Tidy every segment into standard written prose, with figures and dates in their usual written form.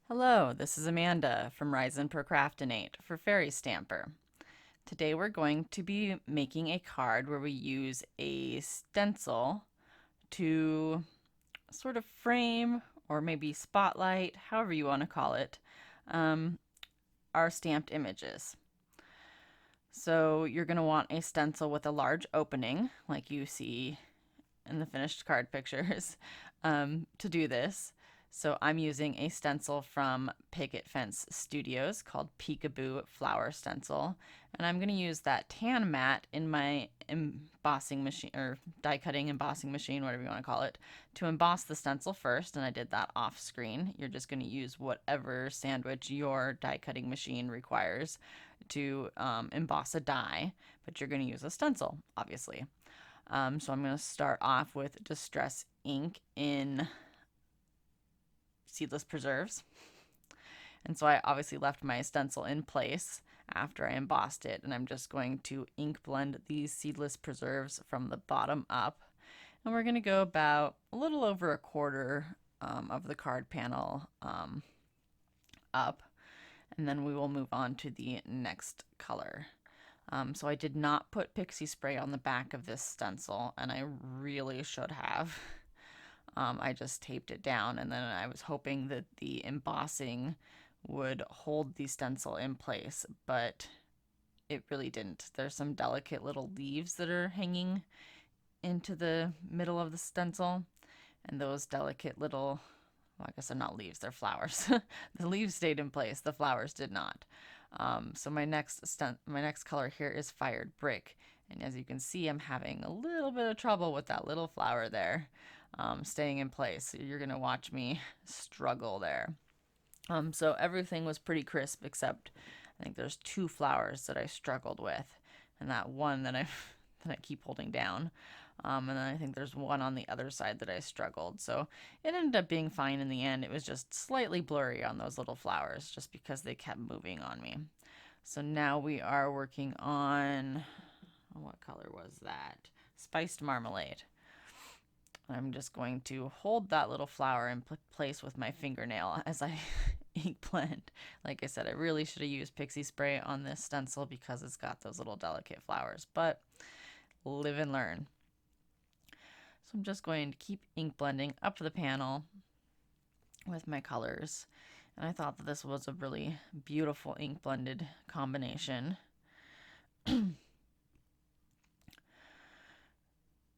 Hello, this is Amanda from Rise and Procrastinate for Fairy Stamper. Today we're going to be making a card where we use a stencil to sort of frame or maybe spotlight, however you want to call it, our stamped images. So you're going to want a stencil with a large opening like you see in the finished card pictures to do this. So I'm using a stencil from Picket Fence Studios called Peekaboo Flower Stencil. And I'm going to use that tan matte in my embossing machine, or die cutting embossing machine, whatever you want to call it, to emboss the stencil first. And I did that off screen. You're just going to use whatever sandwich your die cutting machine requires to emboss a die, but you're going to use a stencil, obviously. So I'm going to start off with Distress ink in Seedless Preserves. And so I obviously left my stencil in place after I embossed it, and I'm just going to ink blend these Seedless Preserves from the bottom up. And we're going to go about a little over a quarter of the card panel up, and then we will move on to the next color. So I did not put pixie spray on the back of this stencil, and I really should have. I just taped it down, and then I was hoping that the embossing would hold the stencil in place, but it really didn't. There's some delicate little leaves that are hanging into the middle of the stencil, and those delicate little, well, I guess they're not leaves, they're flowers. The leaves stayed in place, the flowers did not. So my next color here is Fired Brick, and as you can see, I'm having a little bit of trouble with that little flower there staying in place. So you're gonna watch me struggle there. So everything was pretty crisp except I think there's two flowers that I struggled with, and that one that I keep holding down. And then I think there's one on the other side that I struggled. So it ended up being fine in the end. It was just slightly blurry on those little flowers just because they kept moving on me. So now we are working on, what color was that? Spiced Marmalade. I'm just going to hold that little flower in place with my fingernail as I ink blend. Like I said, I really should have used pixie spray on this stencil because it's got those little delicate flowers, but live and learn. So I'm just going to keep ink blending up the panel with my colors. And I thought that this was a really beautiful ink blended combination.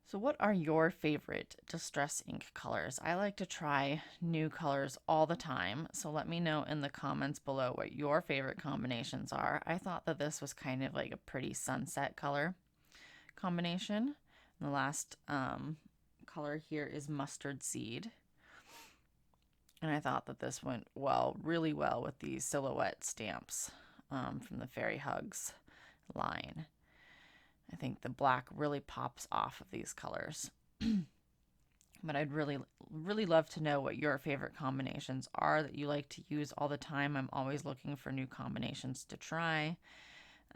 So what are your favorite Distress ink colors? I like to try new colors all the time, so let me know in the comments below what your favorite combinations are. I thought that this was kind of like a pretty sunset color combination. And the last color here is Mustard Seed. And I thought that this went really well with these silhouette stamps from the Fairy Hugs line. I think the black really pops off of these colors. But I'd really love to know what your favorite combinations are that you like to use all the time. I'm always looking for new combinations to try.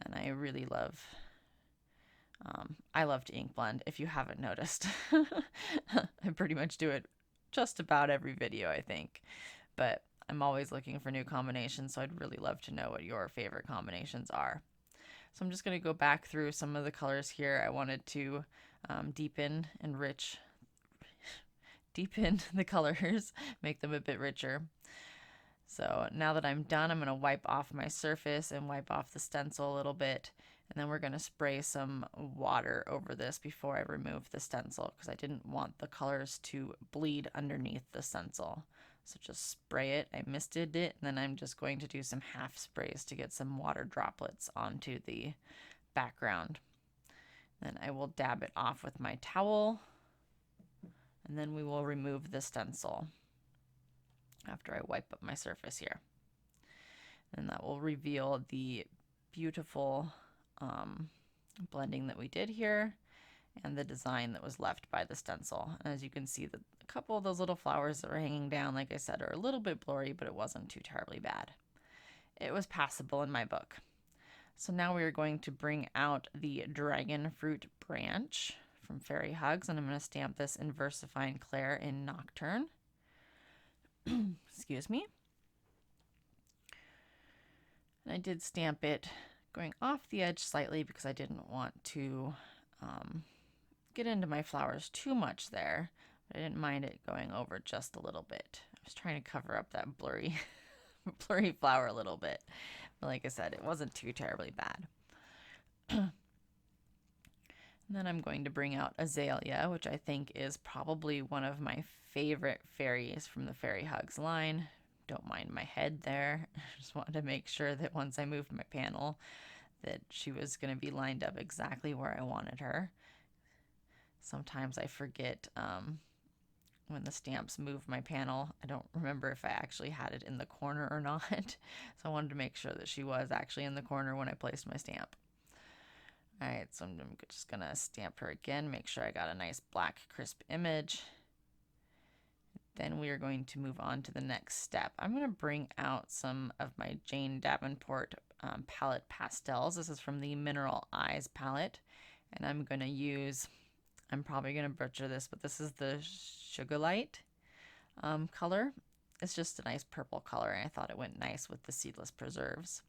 And I really love, I love to ink blend, if you haven't noticed. I pretty much do it just about every video, I think. But I'm always looking for new combinations, so I'd really love to know what your favorite combinations are. So I'm just going to go back through some of the colors here. I wanted to deepen the colors, make them a bit richer. So now that I'm done, I'm going to wipe off my surface and wipe off the stencil a little bit. And then we're going to spray some water over this before I remove the stencil because I didn't want the colors to bleed underneath the stencil. So just spray it. I misted it, and then I'm just going to do some half sprays to get some water droplets onto the background. Then I will dab it off with my towel, and then we will remove the stencil after I wipe up my surface here. And that will reveal the beautiful blending that we did here and the design that was left by the stencil. And as you can see, a couple of those little flowers that were hanging down, like I said, are a little bit blurry, but it wasn't too terribly bad. It was passable in my book. So now we are going to bring out the dragon fruit branch from Fairy Hugs, and I'm going to stamp this in Versifying Claire in Nocturne. Excuse me. And I did stamp it going off the edge slightly because I didn't want to get into my flowers too much there. But I didn't mind it going over just a little bit. I was trying to cover up that blurry flower a little bit. But like I said, it wasn't too terribly bad. And then I'm going to bring out Azalea, which I think is probably one of my favorite fairies from the Fairy Hugs line. Don't mind my head there. I just wanted to make sure that once I moved my panel that she was going to be lined up exactly where I wanted her. Sometimes I forget when the stamps move my panel. I don't remember if I actually had it in the corner or not. So I wanted to make sure that she was actually in the corner when I placed my stamp. Alright, so I'm just going to stamp her again, make sure I got a nice black crisp image. Then we are going to move on to the next step. I'm going to bring out some of my Jane Davenport palette pastels. This is from the Mineral Eyes palette. And I'm going to use, I'm probably going to butcher this, but this is the Sugilite color. It's just a nice purple color, and I thought it went nice with the Seedless Preserves.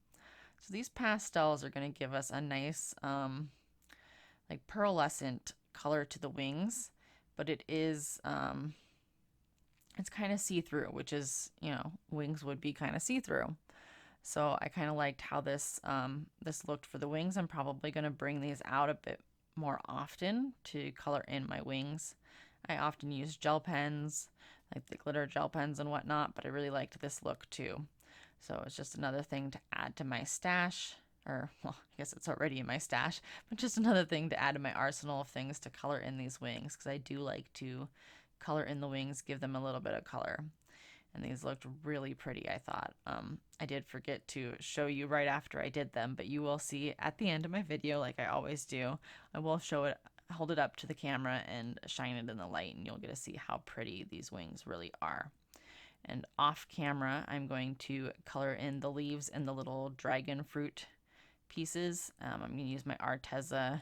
So these pastels are going to give us a nice like pearlescent color to the wings, but it is it's kind of see-through, which is, you know, wings would be kind of see-through. So I kind of liked how this this looked for the wings. I'm probably going to bring these out a bit more often to color in my wings. I often use gel pens, like the glitter gel pens and whatnot, but I really liked this look too. So it's just another thing to add to my stash, or well, I guess it's already in my stash, but just another thing to add to my arsenal of things to color in these wings, because I do like to color in the wings, give them a little bit of color. And these looked really pretty, I thought. I did forget to show you right after I did them, but you will see at the end of my video, like I always do, I will show it, hold it up to the camera and shine it in the light, and you'll get to see how pretty these wings really are. And off camera, I'm going to color in the leaves and the little dragon fruit pieces. I'm going to use my Arteza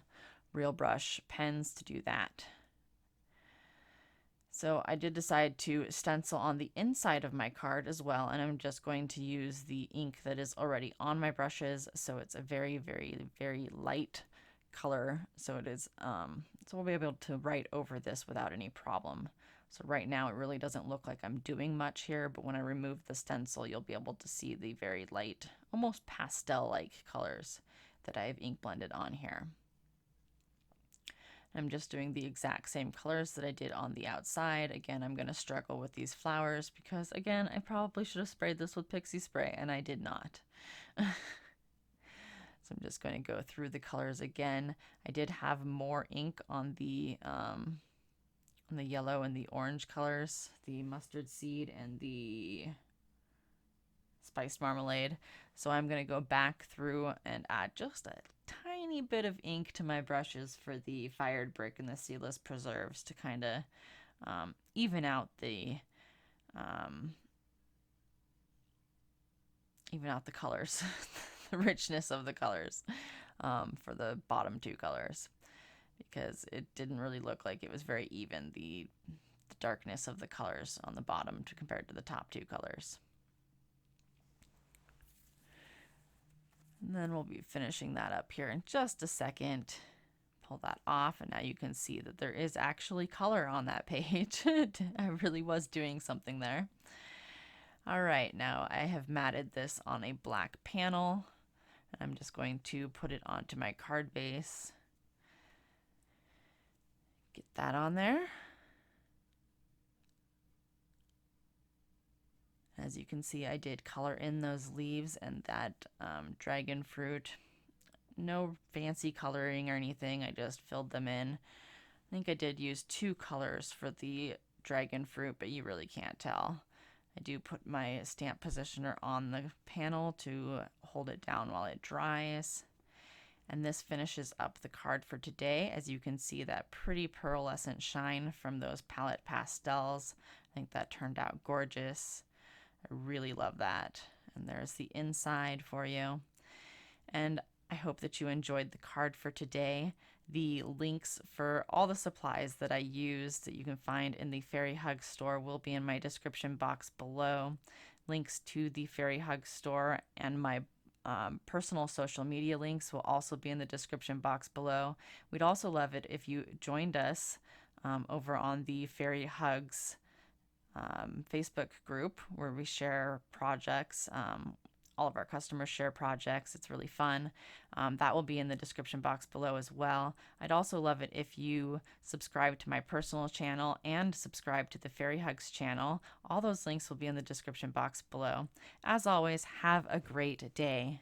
Real Brush pens to do that. So I did decide to stencil on the inside of my card as well, and I'm just going to use the ink that is already on my brushes, so it's a very, very, very light color. So it is, so we'll be able to write over this without any problem. So right now it really doesn't look like I'm doing much here, but when I remove the stencil, you'll be able to see the very light, almost pastel-like colors that I've ink blended on here. I'm just doing the exact same colors that I did on the outside. Again, I'm going to struggle with these flowers because, again, I probably should have sprayed this with pixie spray, and I did not. So I'm just going to go through the colors again. I did have more ink on the yellow and the orange colors, the mustard seed and the spiced marmalade. So I'm going to go back through and add just a tiny bit of ink to my brushes for the fired brick and the Seedless Preserves to kind of even out the colors, the richness of the colors for the bottom two colors, because it didn't really look like it was very even, the darkness of the colors on the bottom compared to the top two colors. And then we'll be finishing that up here in just a second. Pull that off, and now you can see that there is actually color on that page. I really was doing something there. All right, now I have matted this on a black panel, and I'm just going to put it onto my card base. Get that on there. As you can see, I did color in those leaves and that dragon fruit. No fancy coloring or anything, I just filled them in. I think I did use 2 colors for the dragon fruit, but you really can't tell. I do put my stamp positioner on the panel to hold it down while it dries. And this finishes up the card for today. As you can see, that pretty pearlescent shine from those palette pastels. I think that turned out gorgeous. I really love that. And there's the inside for you. And I hope that you enjoyed the card for today. The links for all the supplies that I used that you can find in the Fairy Hug store will be in my description box below. Links to the Fairy Hug store and my personal social media links will also be in the description box below. We'd also love it if you joined us over on the Fairy Hugs Facebook group where we share projects. All of our customers share projects. It's really fun. That will be in the description box below as well. I'd also love it if you subscribe to my personal channel and subscribe to the Fairy Hugs channel. All those links will be in the description box below. As always, have a great day.